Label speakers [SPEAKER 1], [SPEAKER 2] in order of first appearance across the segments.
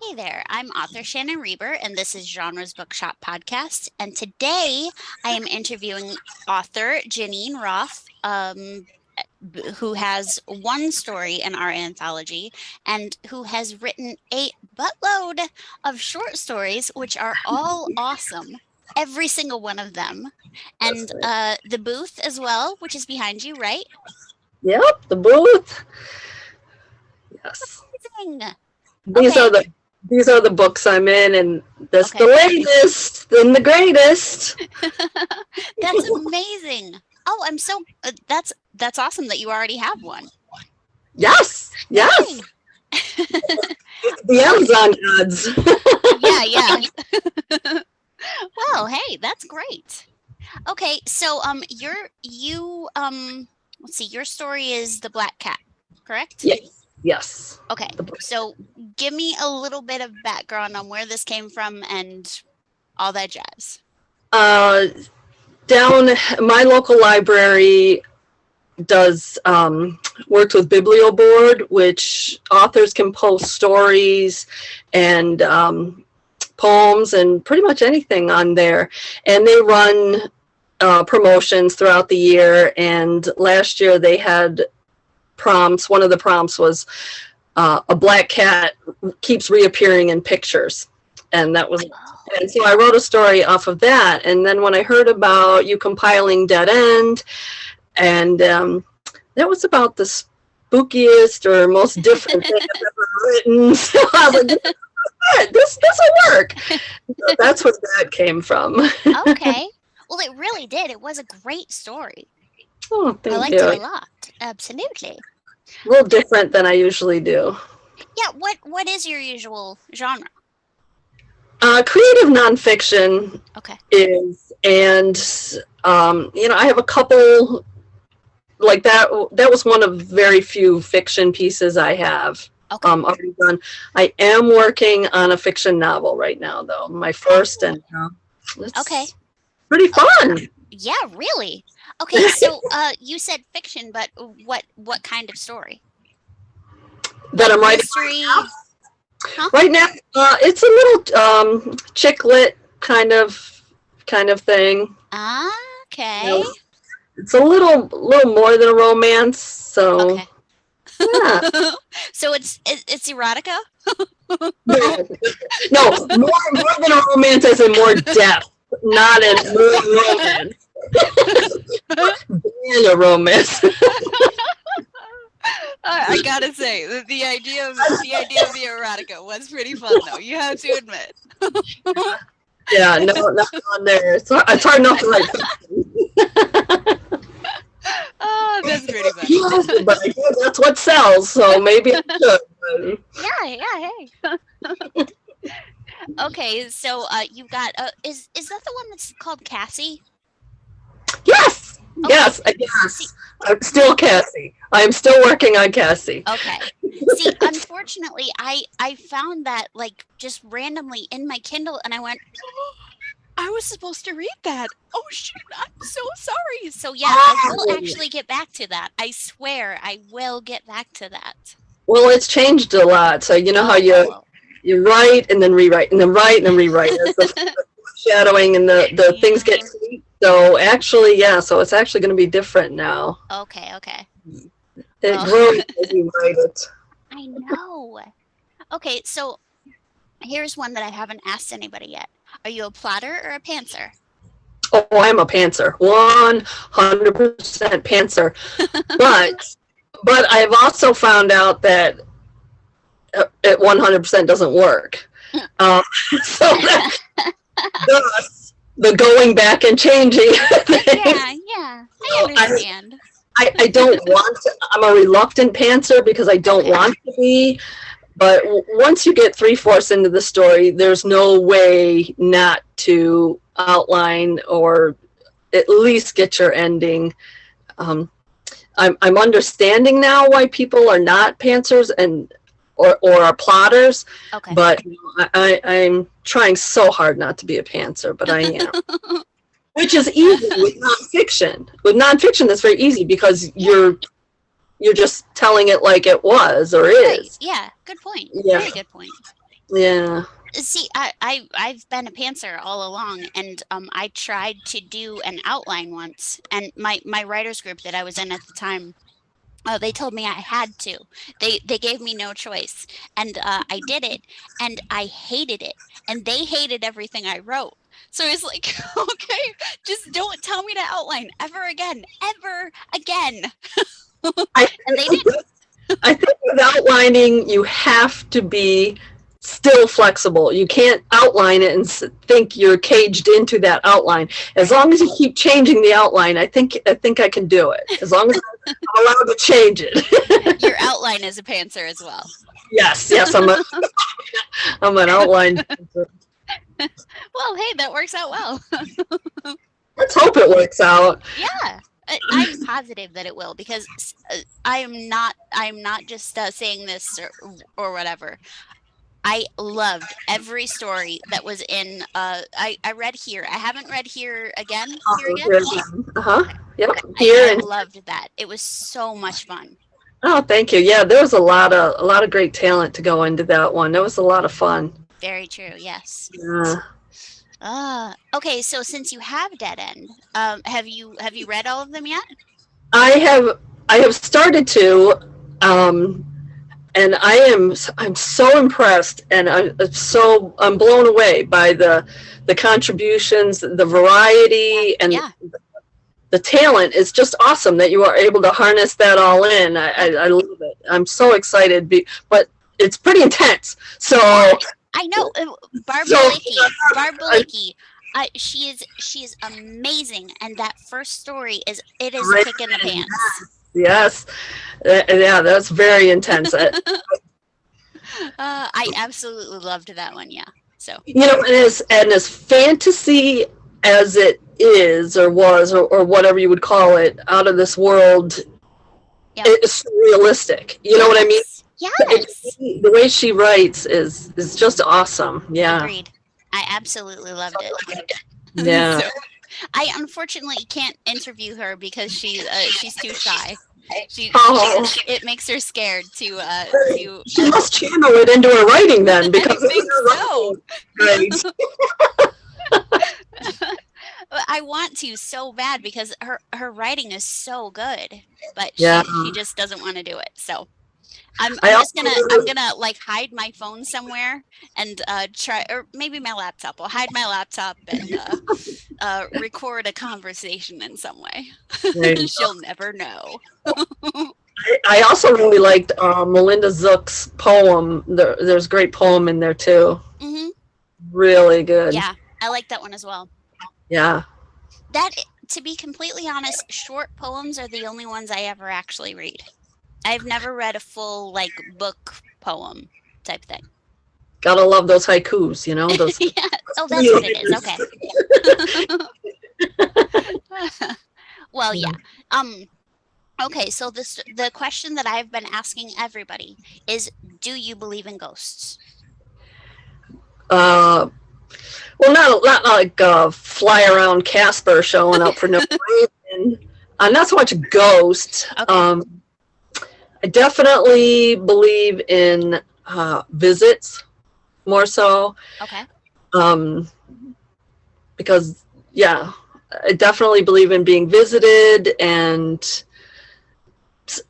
[SPEAKER 1] Hey there, I'm author Shannon Reber, and this is Genres Bookshop Podcast. And today I am interviewing author Jenean Roth, who has one story in our anthology and who has written a buttload of short stories, which are all awesome. Every single one of them.
[SPEAKER 2] That's
[SPEAKER 1] And
[SPEAKER 2] right.
[SPEAKER 1] the booth as well, which is behind you, right?
[SPEAKER 2] Yep, the booth. Yes.
[SPEAKER 1] Amazing.
[SPEAKER 2] These
[SPEAKER 1] Okay,
[SPEAKER 2] are the these are the books I'm in, and that's the
[SPEAKER 1] okay.
[SPEAKER 2] latest and the greatest.
[SPEAKER 1] That's amazing. Oh, that's awesome that you already have one.
[SPEAKER 2] Yes, yes.
[SPEAKER 1] Yay.
[SPEAKER 2] The
[SPEAKER 1] Okay.
[SPEAKER 2] Amazon gods.
[SPEAKER 1] Yeah, yeah. Well, hey, that's great. Okay, so let's see, your story is the Black Cat, correct?
[SPEAKER 2] Yes, yes.
[SPEAKER 1] Okay.
[SPEAKER 2] The book.
[SPEAKER 1] So give me a little bit of background on where this came from and all that jazz.
[SPEAKER 2] Uh, Down my local library does works with BiblioBoard, which authors can post stories and poems and pretty much anything on there, and they run promotions throughout the year. And last year they had prompts. One of the prompts was a black cat keeps reappearing in pictures, and that was.
[SPEAKER 1] Oh,
[SPEAKER 2] And so I wrote a story off of that. And then when I heard about you compiling Dead End, and that was about the spookiest or most different thing I've ever written. So I was like, this will work. So that's where that came from.
[SPEAKER 1] okay. Well, it really did. It was a great story.
[SPEAKER 2] Oh,
[SPEAKER 1] I
[SPEAKER 2] thank
[SPEAKER 1] liked
[SPEAKER 2] you.
[SPEAKER 1] it a
[SPEAKER 2] A
[SPEAKER 1] lot. Absolutely.
[SPEAKER 2] little different than I usually do.
[SPEAKER 1] Yeah, what is your usual genre?
[SPEAKER 2] Creative nonfiction
[SPEAKER 1] Okay.
[SPEAKER 2] is, and I have a couple like that. That was one of very few fiction pieces I have
[SPEAKER 1] Okay.
[SPEAKER 2] already done. I am working on a fiction novel right now, though. My first,
[SPEAKER 1] Oh,
[SPEAKER 2] and
[SPEAKER 1] okay.
[SPEAKER 2] it's pretty fun.
[SPEAKER 1] Yeah, really. Okay, so you said fiction, but what kind of story?
[SPEAKER 2] That
[SPEAKER 1] Like
[SPEAKER 2] I'm writing
[SPEAKER 1] mystery? Huh?
[SPEAKER 2] right now. It's a little chick lit kind of thing.
[SPEAKER 1] Ah,
[SPEAKER 2] You
[SPEAKER 1] okay.
[SPEAKER 2] know, it's a little more than a romance. So
[SPEAKER 1] Okay.
[SPEAKER 2] yeah,
[SPEAKER 1] So it's erotica?
[SPEAKER 2] no, no, more than a romance, as in more depth, not in more romance than a romance.
[SPEAKER 1] I gotta say, the idea of the erotica was pretty fun, though. You have to admit.
[SPEAKER 2] Yeah, no, not on there. It's hard enough to write.
[SPEAKER 1] Oh, that's pretty funny.
[SPEAKER 2] Yes, but I guess that's what sells. So maybe I should. But
[SPEAKER 1] Yeah, yeah, hey. Okay, so you've got is that the one that's called Cassie?
[SPEAKER 2] yes,
[SPEAKER 1] Okay.
[SPEAKER 2] yes,
[SPEAKER 1] See,
[SPEAKER 2] yes. I'm still Cassie. I'm still working on Cassie.
[SPEAKER 1] okay. See, unfortunately, I found that like just randomly in my Kindle, and I went, "Oh, I was supposed to read that. Oh shoot, I'm so sorry." So yeah, I will
[SPEAKER 2] Oh,
[SPEAKER 1] actually get back to that. I swear I will get back to that.
[SPEAKER 2] well, it's changed a lot. So you know how
[SPEAKER 1] Oh, oh,
[SPEAKER 2] you write and then rewrite and then write and then rewrite as the
[SPEAKER 1] oh.
[SPEAKER 2] shadowing and the things get
[SPEAKER 1] Yeah.
[SPEAKER 2] tweaked. So actually, yeah. So it's actually going to be different now.
[SPEAKER 1] Okay, okay.
[SPEAKER 2] It
[SPEAKER 1] Well,
[SPEAKER 2] grows as you write it.
[SPEAKER 1] I know. Okay, so here's one that I haven't asked anybody yet. Are you a plotter or a pantser?
[SPEAKER 2] Oh, I'm a pantser, 100% pantser. But I've also found out that it 100% doesn't work. Um, so that, thus the going back and changing
[SPEAKER 1] Yeah,
[SPEAKER 2] things.
[SPEAKER 1] yeah. I
[SPEAKER 2] So
[SPEAKER 1] understand.
[SPEAKER 2] I don't want to. I'm a reluctant pantser because I don't
[SPEAKER 1] Okay.
[SPEAKER 2] want to be. But once you get three-fourths into the story, there's no way not to outline or at least get your ending. Um, I'm understanding now why people are not pantsers and or are plotters,
[SPEAKER 1] Okay.
[SPEAKER 2] but I'm trying so hard not to be a pantser, but I am. Which is easy with nonfiction. With nonfiction, that's very easy because
[SPEAKER 1] Yeah.
[SPEAKER 2] you're just telling it like it was or
[SPEAKER 1] Right.
[SPEAKER 2] is.
[SPEAKER 1] Yeah. Good point.
[SPEAKER 2] Yeah.
[SPEAKER 1] Very good point.
[SPEAKER 2] Yeah.
[SPEAKER 1] See, I've been a pantser all along, and I tried to do an outline once, and my writers group that I was in at the time, they told me I had to. They gave me no choice, and I did it, and I hated it, and they hated everything I wrote. So it's like, okay, just don't tell me to outline ever again.
[SPEAKER 2] I,
[SPEAKER 1] And they didn't.
[SPEAKER 2] I think with outlining, you have to be still flexible. You can't outline it and think you're caged into that outline. As long as you keep changing the outline, I think I can do it. As long as I'm allowed to change it.
[SPEAKER 1] Your outline is a pantser as well.
[SPEAKER 2] Yes, I'm an outline.
[SPEAKER 1] Well, hey, that works out well.
[SPEAKER 2] Let's hope it works out.
[SPEAKER 1] Yeah. I'm positive that it will, because I'm not just saying this or whatever. I loved every story that was in I read Here. I haven't read Here Again. Here Again.
[SPEAKER 2] Uh-huh. Yep.
[SPEAKER 1] I
[SPEAKER 2] Here and
[SPEAKER 1] loved that. It was so much fun.
[SPEAKER 2] oh, thank you. Yeah, there was a lot of great talent to go into that one. That was a lot of fun.
[SPEAKER 1] Very true. Yes.
[SPEAKER 2] Yeah.
[SPEAKER 1] Okay, so since you have Dead End, have you read all of them yet?
[SPEAKER 2] I have started to, and I'm so impressed, and I'm blown away by the contributions, the variety, and
[SPEAKER 1] Yeah.
[SPEAKER 2] the talent is just awesome that you are able to harness that all in. I love it. I'm so excited, but it's pretty intense. So
[SPEAKER 1] I know. Barb
[SPEAKER 2] so
[SPEAKER 1] Balicki. She is amazing, and that first story is a kick in the pants.
[SPEAKER 2] yes, yeah, that's very intense.
[SPEAKER 1] I absolutely loved that one. Yeah. So
[SPEAKER 2] And as fantasy as it is or was or whatever you would call it, out of this world,
[SPEAKER 1] yeah.
[SPEAKER 2] it's realistic. You know what I mean?
[SPEAKER 1] Yes.
[SPEAKER 2] The way she writes is just awesome. Yeah.
[SPEAKER 1] Agreed. I absolutely loved it.
[SPEAKER 2] Yeah.
[SPEAKER 1] So, I unfortunately can't interview her because she's too shy. It makes her scared to.
[SPEAKER 2] She must channel it into her writing then, because
[SPEAKER 1] I think so.
[SPEAKER 2] Right.
[SPEAKER 1] I want to so bad because her writing is so good, but
[SPEAKER 2] Yeah.
[SPEAKER 1] she just doesn't want to do it. So I'm gonna like hide my phone somewhere and try, or maybe my laptop. I'll hide my laptop and record a conversation in some way. She'll never know.
[SPEAKER 2] I also really liked Melinda Zook's poem. There's a great poem in there too.
[SPEAKER 1] Mm-hmm.
[SPEAKER 2] Really good.
[SPEAKER 1] Yeah, I like that one as well.
[SPEAKER 2] Yeah.
[SPEAKER 1] That, to be completely honest, short poems are the only ones I ever actually read. I've never read a full like book poem type thing.
[SPEAKER 2] Gotta love those haikus, those.
[SPEAKER 1] Yeah. Oh, that's what it is. Okay. Well, yeah. Okay, so the question that I've been asking everybody is, do you believe in ghosts?
[SPEAKER 2] Well, not like fly around Casper showing up for no reason. Not so much ghosts.
[SPEAKER 1] Okay.
[SPEAKER 2] I definitely believe in visits more so.
[SPEAKER 1] Okay.
[SPEAKER 2] Because yeah, I definitely believe in being visited and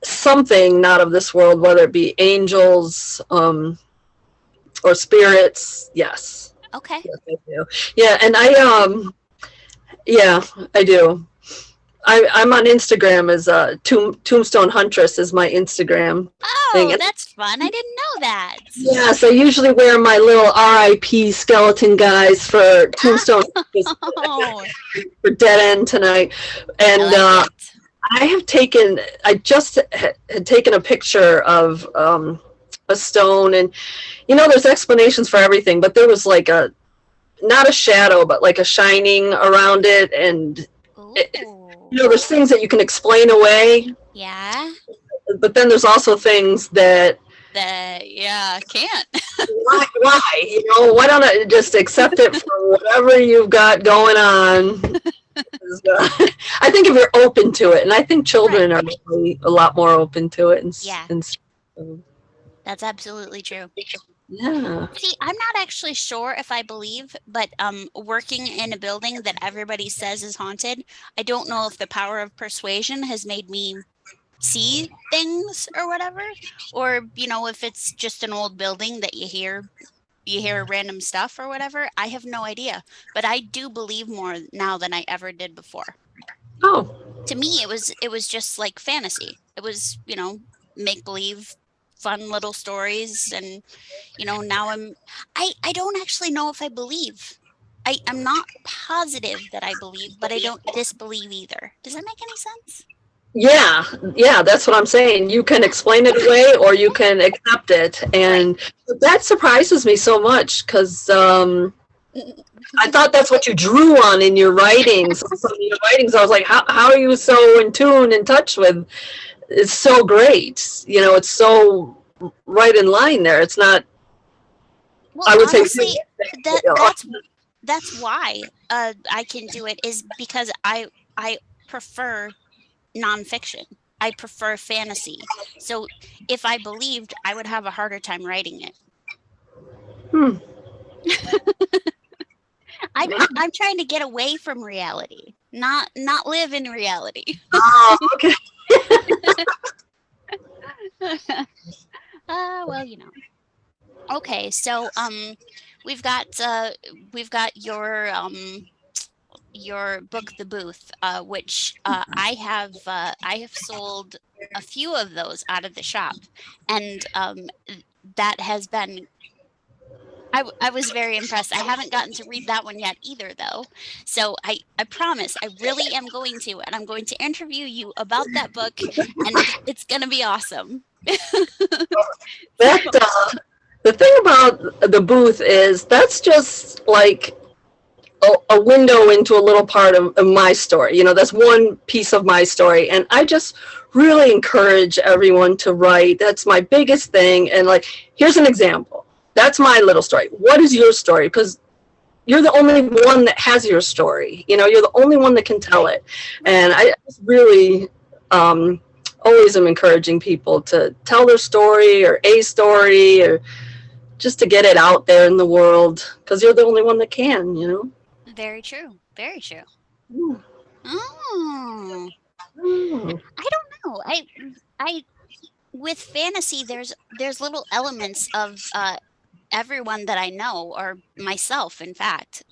[SPEAKER 2] something not of this world, whether it be angels or spirits. Yes.
[SPEAKER 1] Okay.
[SPEAKER 2] Yes, I do. Yeah, and I do. I'm on Instagram as Tombstone Huntress is my Instagram thing.
[SPEAKER 1] Oh, that's fun. I didn't know that.
[SPEAKER 2] Yes, I usually wear my little RIP skeleton guys for Tombstone
[SPEAKER 1] Oh,
[SPEAKER 2] for Dead End tonight. And I just had taken a picture of a stone, and there's explanations for everything, but there was like not a shadow, but like a shining around it, and there's things that you can explain away.
[SPEAKER 1] Yeah.
[SPEAKER 2] But then there's also things that
[SPEAKER 1] can't.
[SPEAKER 2] why? Why don't I just accept it for whatever you've got going on? I think if you're open to it, and I think children are really a lot more open to it.
[SPEAKER 1] That's absolutely true.
[SPEAKER 2] Yeah.
[SPEAKER 1] See, I'm not actually sure if I believe, but working in a building that everybody says is haunted, I don't know if the power of persuasion has made me see things or whatever, or if it's just an old building that you hear random stuff or whatever. I have no idea, but I do believe more now than I ever did before.
[SPEAKER 2] Oh,
[SPEAKER 1] To me, it was just like fantasy. It was, make believe, fun little stories, and now I don't actually know if I believe. I'm not positive that I believe, but I don't disbelieve either. Does that make any sense?
[SPEAKER 2] yeah, yeah, that's what I'm saying. You can explain it away or you can accept it.
[SPEAKER 1] Right.
[SPEAKER 2] And that surprises me so much because I thought that's what you drew on in your writings. Some of your writings, I was like, how are you so in tune, in touch with? It's so great. It's so right in line there. It's not,
[SPEAKER 1] Well,
[SPEAKER 2] I would say,
[SPEAKER 1] honestly, that's why I can do it, is because I prefer nonfiction. I prefer fantasy. So if I believed, I would have a harder time writing it.
[SPEAKER 2] hmm.
[SPEAKER 1] I'm trying to get away from reality, not live in reality.
[SPEAKER 2] Oh, okay.
[SPEAKER 1] Well, Okay, so we've got your book, The Booth, which I have sold a few of those out of the shop, and that has been. I was very impressed. I haven't gotten to read that one yet either, though. So I promise I really am going to, and I'm going to interview you about that book, and it's going to be awesome.
[SPEAKER 2] That the thing about the booth is that's just like a window into a little part of my story. That's one piece of my story. And I just really encourage everyone to write. That's my biggest thing. And like, here's an example. That's my little story. What is your story? Because you're the only one that has your story. You're the only one that can tell it. And I just really always am encouraging people to tell their story or a story or just to get it out there in the world because you're the only one that can.
[SPEAKER 1] Very true. Very true.
[SPEAKER 2] Mm.
[SPEAKER 1] Oh,
[SPEAKER 2] Oh,
[SPEAKER 1] I don't know. I with fantasy, there's little elements of everyone that I know, or myself, in fact,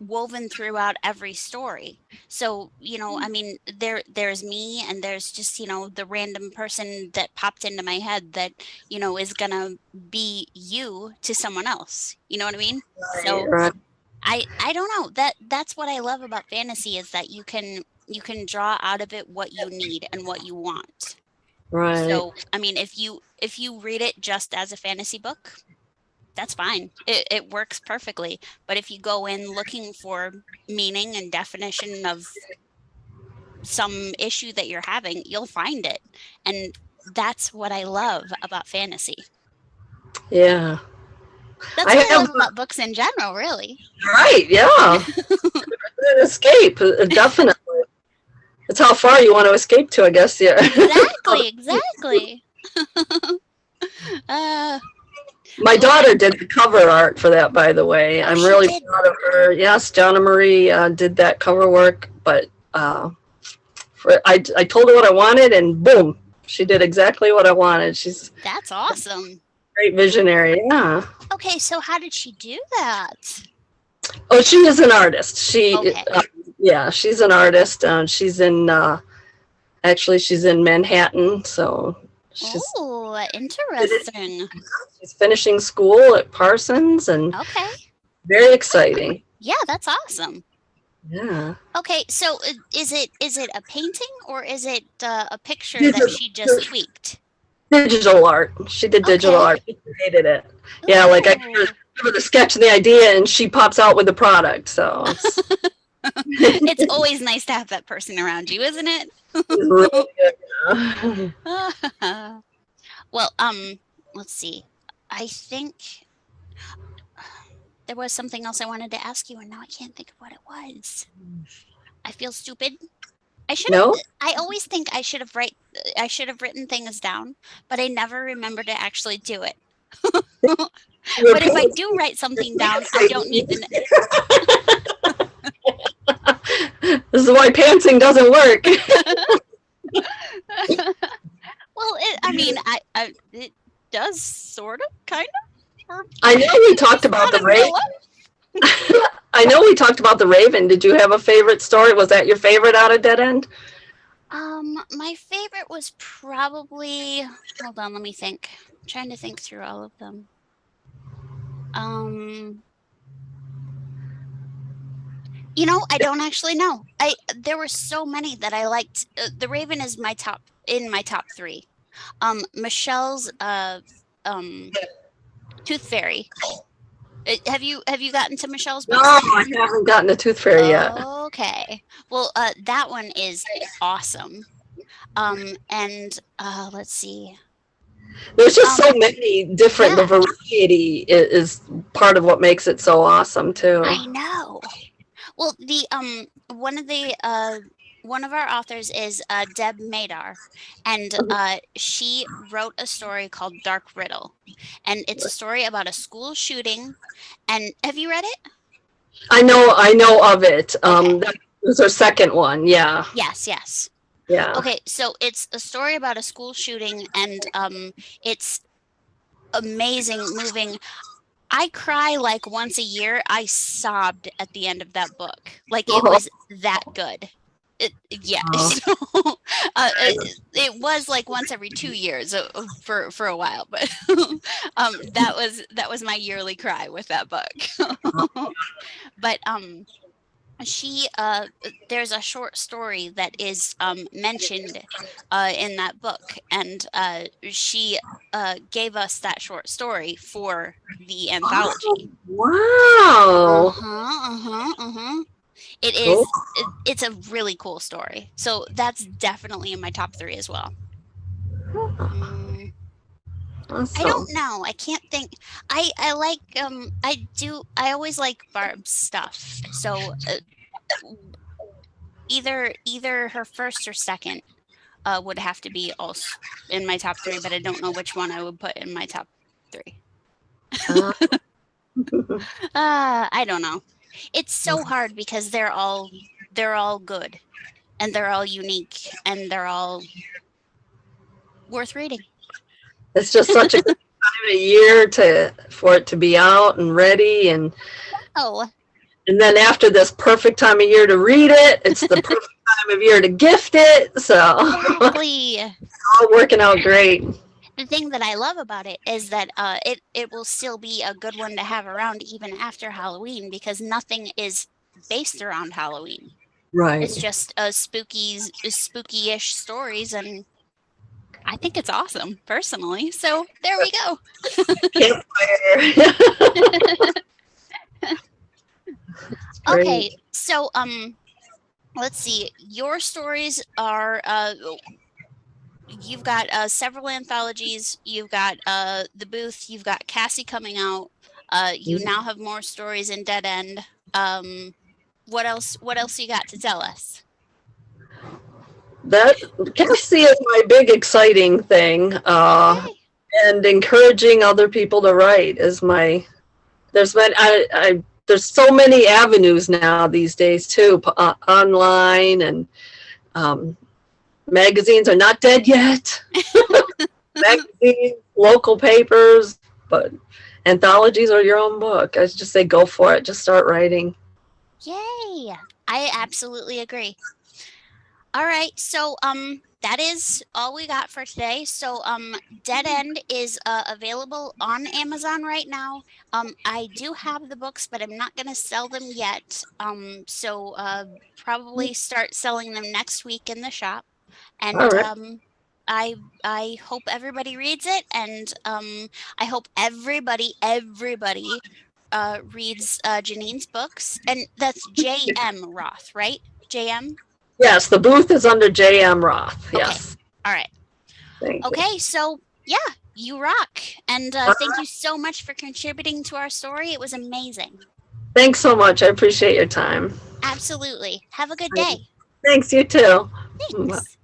[SPEAKER 1] woven throughout every story. So, I mean, there's me, and there's just, the random person that popped into my head that, is gonna be you to someone else. You know what I mean? So
[SPEAKER 2] right,
[SPEAKER 1] I don't know. That's what I love about fantasy, is that you can draw out of it what you need and what you want.
[SPEAKER 2] right.
[SPEAKER 1] So, I mean, if you read it just as a fantasy book, that's fine. It works perfectly. But if you go in looking for meaning and definition of some issue that you're having, you'll find it. And that's what I love about fantasy.
[SPEAKER 2] Yeah.
[SPEAKER 1] That's
[SPEAKER 2] I
[SPEAKER 1] what I
[SPEAKER 2] have,
[SPEAKER 1] love about books in general, really.
[SPEAKER 2] right, yeah. An escape, definitely. It's how far you want to escape to, I guess, yeah.
[SPEAKER 1] Exactly, exactly. uh,
[SPEAKER 2] My
[SPEAKER 1] well,
[SPEAKER 2] daughter did the cover art for that, by the way.
[SPEAKER 1] oh,
[SPEAKER 2] I'm
[SPEAKER 1] she
[SPEAKER 2] really
[SPEAKER 1] did.
[SPEAKER 2] proud of her. Yes, Jonna Marie did that cover work, but I told her what I wanted, and boom, she did exactly what I wanted. She's
[SPEAKER 1] That's awesome.
[SPEAKER 2] a great visionary. Yeah.
[SPEAKER 1] Okay, so how did she do that?
[SPEAKER 2] Oh, she is an artist.
[SPEAKER 1] Okay.
[SPEAKER 2] Yeah, she's an artist. She's in Manhattan, so
[SPEAKER 1] Oh, interesting.
[SPEAKER 2] she's finishing school at Parsons, and
[SPEAKER 1] Okay.
[SPEAKER 2] very exciting.
[SPEAKER 1] Yeah, that's awesome.
[SPEAKER 2] Yeah.
[SPEAKER 1] Okay, so is it a painting, or is it a picture that she just tweaked?
[SPEAKER 2] Digital art. She did digital
[SPEAKER 1] Okay.
[SPEAKER 2] art. She created it. Yeah, like I
[SPEAKER 1] Ooh.
[SPEAKER 2] give her the sketch and the idea, and she pops out with the product. So it's
[SPEAKER 1] It's always nice to have that person around you, isn't it?
[SPEAKER 2] really good.
[SPEAKER 1] Well, let's see. I think there was something else I wanted to ask you, and now I can't think of what it was. I feel stupid. I should
[SPEAKER 2] No,
[SPEAKER 1] have. I always think I should have written things down, but I never remember to actually do it. But if I do write something down, I don't need the.
[SPEAKER 2] This is why pantsing doesn't work.
[SPEAKER 1] Well, it does sort of, kind of.
[SPEAKER 2] I know we talked about the Raven. I know we talked about the Raven. Did you have a favorite story? Was that your favorite out of Dead End?
[SPEAKER 1] My favorite was probably. Hold on, let me think. I'm trying to think through all of them. I don't actually know. There were so many that I liked. The Raven is my top 3. Michelle's Tooth Fairy. Have you gotten to Michelle's book?
[SPEAKER 2] No, I haven't gotten to Tooth Fairy yet.
[SPEAKER 1] Okay. Well, that one is awesome. And let's see.
[SPEAKER 2] There's just so many different. The variety is part of what makes it so awesome too.
[SPEAKER 1] I know. Well, the one of our authors is Deb Madar, and she wrote a story called Dark Riddle, and it's a story about a school shooting. And have you read it?
[SPEAKER 2] I know of it. That was her second one. Yeah.
[SPEAKER 1] Yes.
[SPEAKER 2] Yeah.
[SPEAKER 1] Okay, so it's a story about a school shooting, and it's amazing, moving. I cry like once a year. I sobbed at the end of that book. Like it was that good. It was like once every 2 years for a while, but that was my yearly cry with that book. But there's a short story that is mentioned in that book, and she gave us that short story for the anthology.
[SPEAKER 2] Wow.
[SPEAKER 1] It is. It's a really cool story. So that's definitely in my top 3 as well.
[SPEAKER 2] Awesome.
[SPEAKER 1] I don't know. I can't think. I like I always like Barb's stuff. So either her first or second would have to be also in my top 3, but I don't know which one I would put in my top 3. I don't know. It's so hard because they're all good, and they're all unique, and they're all worth reading.
[SPEAKER 2] It's just such a good time of year for it to be out and ready, and then after this perfect time of year to read it, it's the perfect time of year to gift it. So
[SPEAKER 1] exactly,
[SPEAKER 2] it's all working out great.
[SPEAKER 1] The thing that I love about it is that it will still be a good one to have around even after Halloween, because nothing is based around Halloween.
[SPEAKER 2] Right.
[SPEAKER 1] It's just spooky-ish stories, and I think it's awesome personally. So there we go.
[SPEAKER 2] Campfire.
[SPEAKER 1] Okay, so let's see. Your stories are you've got several anthologies. You've got The Booth. You've got Cassie coming out. You now have more stories in Dead End. What else you got to tell us?
[SPEAKER 2] That Cassie is my big exciting thing.
[SPEAKER 1] Okay.
[SPEAKER 2] And encouraging other people to write is my. There's so many avenues now these days too, online, and magazines are not dead yet. Magazines, local papers, but anthologies are your own book. I just say go for it. Just start writing.
[SPEAKER 1] Yay! I absolutely agree. All right, so that is all we got for today. So Dead End is available on Amazon right now. I do have the books, but I'm not going to sell them yet. So probably start selling them next week in the shop. And right. I hope everybody reads it, and I hope everybody reads Jenean's books. And that's J.M. Roth, right? J.M.?
[SPEAKER 2] Yes, The Booth is under J.M. Roth. Yes.
[SPEAKER 1] Okay. All right.
[SPEAKER 2] Thank
[SPEAKER 1] you. So yeah, you rock. And thank you so much for contributing to our story. It was amazing.
[SPEAKER 2] Thanks so much. I appreciate your time.
[SPEAKER 1] Absolutely. Have a good day.
[SPEAKER 2] Thanks, you too.
[SPEAKER 1] Thanks.